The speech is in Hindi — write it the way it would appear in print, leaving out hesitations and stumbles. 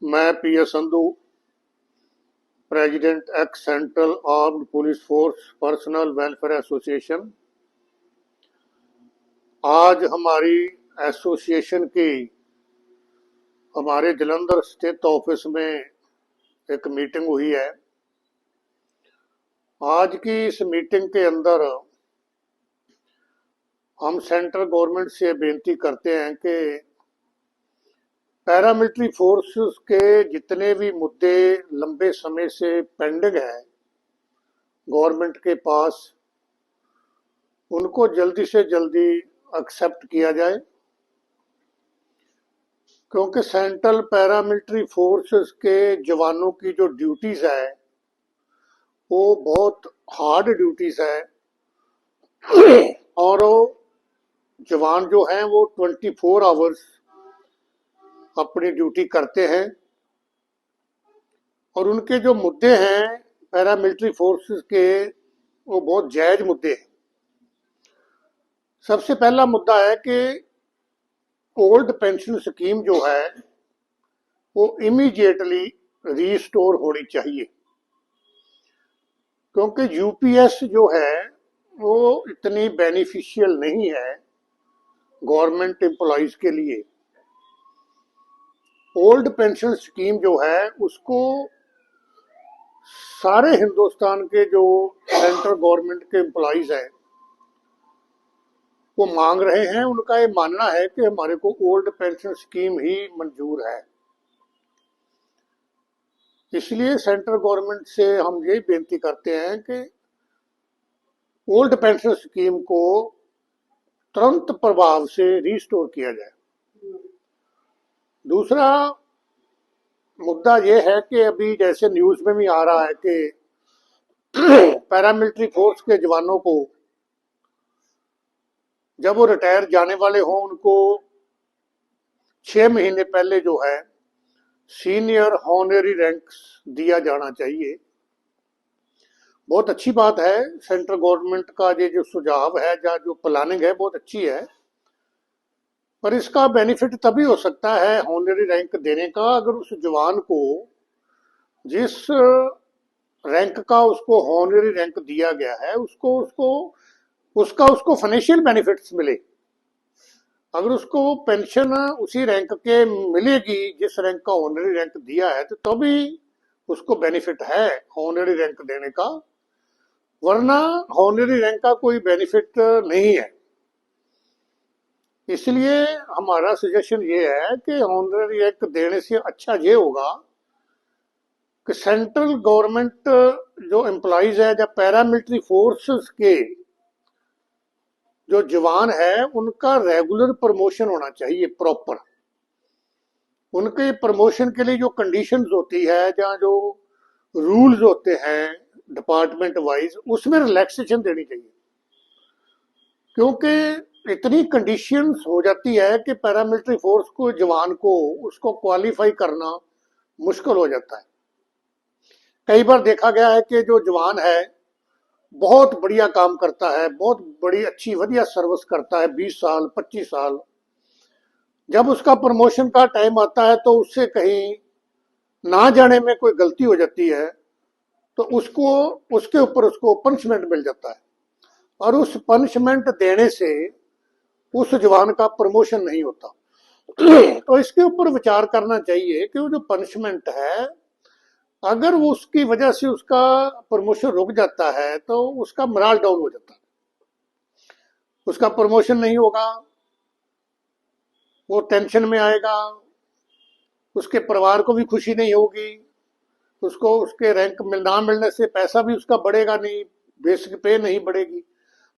मैं P S. Sandhu, president ex central armed police force personal welfare association. आज हमारी एसोसिएशन की हमारे जलंधर स्थित ऑफिस में एक मीटिंग हुई है। आज की इस मीटिंग के अंदर हम सेंट्रल गवर्नमेंट से बेनती करते हैं कि पैरामिलिट्री फोर्सेस के जितने भी मुद्दे लंबे समय से पेंडिंग है गवर्नमेंट के पास, उनको जल्दी से जल्दी एक्सेप्ट किया जाए, क्योंकि सेंट्रल पैरामिलिट्री फोर्सेस के जवानों की जो ड्यूटीज है वो बहुत हार्ड ड्यूटीज है और वो जवान जो हैं वो 24 आवर्स अपनी ड्यूटी करते हैं और उनके जो मुद्दे हैं पैरामिलिट्री फोर्सेस के वो बहुत जायज मुद्दे हैं। सबसे पहला मुद्दा है कि ओल्ड पेंशन स्कीम जो है वो इमीडिएटली रीस्टोर होनी चाहिए, क्योंकि यूपीएस जो है वो इतनी बेनिफिशियल नहीं है गवर्नमेंट एम्प्लॉइज के लिए। ओल्ड पेंशन स्कीम जो है उसको सारे हिंदुस्तान के जो सेंट्रल गवर्नमेंट के एम्प्लॉइज हैं वो मांग रहे हैं। उनका ये मानना है कि हमारे को ओल्ड पेंशन स्कीम ही मंजूर है। इसलिए सेंट्रल गवर्नमेंट से हम यही बेनती करते हैं कि ओल्ड पेंशन स्कीम को तुरंत प्रभाव से रिस्टोर किया जाए। दूसरा मुद्दा यह है कि अभी जैसे न्यूज में भी आ रहा है कि पैरामिलिट्री फोर्स के जवानों को जब वो रिटायर जाने वाले हों उनको 6 महीने पहले जो है सीनियर हॉनरी रैंक्स दिया जाना चाहिए। बहुत अच्छी बात है, सेंट्रल गवर्नमेंट का ये जो सुझाव है या जो प्लानिंग है बहुत अच्छी है, पर इसका बेनिफिट तभी हो सकता है हॉनरी रैंक देने का अगर उस जवान को जिस रैंक का उसको हॉनरी रैंक दिया गया है उसको फाइनेंशियल बेनिफिट्स मिले। अगर उसको पेंशन उसी रैंक के मिलेगी जिस रैंक का ऑनरी रैंक दिया है तो तभी उसको बेनिफिट है ऑनरी रैंक देने का, वरना ऑनरी रैंक का कोई बेनिफिट नहीं है। इसलिए हमारा सजेशन ये है कि ऑनरी रैंक देने से अच्छा ये होगा कि सेंट्रल गवर्नमेंट जो एम्प्लॉइज है या पैरामिलिट्री फोर्सेस के जो जवान है उनका रेगुलर प्रमोशन होना चाहिए प्रॉपर। उनके प्रमोशन के लिए जो कंडीशंस होती है या जो रूल्स होते हैं डिपार्टमेंट वाइज उसमें रिलैक्सेशन देनी चाहिए, क्योंकि इतनी कंडीशंस हो जाती है कि पैरामिलिट्री फोर्स को जवान को उसको क्वालिफाई करना मुश्किल हो जाता है। कई बार देखा गया है कि जो जवान है बहुत बढ़िया काम करता है, बहुत बड़ी अच्छी बढ़िया सर्विस करता है 20 साल 25 साल, जब उसका प्रमोशन का टाइम आता है तो उससे कहीं ना जाने में कोई गलती हो जाती है तो उसके ऊपर उसको पनिशमेंट मिल जाता है और उस पनिशमेंट देने से उस जवान का प्रमोशन नहीं होता। तो इसके ऊपर विचार करना चाहिए कि वो जो पनिशमेंट है अगर वो उसकी वजह से उसका प्रमोशन रुक जाता है तो उसका मोरल डाउन हो जाता है, उसका प्रमोशन नहीं होगा, वो टेंशन में आएगा, उसके परिवार को भी खुशी नहीं होगी, उसको उसके रैंक ना मिलने से पैसा भी उसका बढ़ेगा नहीं, बेसिक पे नहीं बढ़ेगी।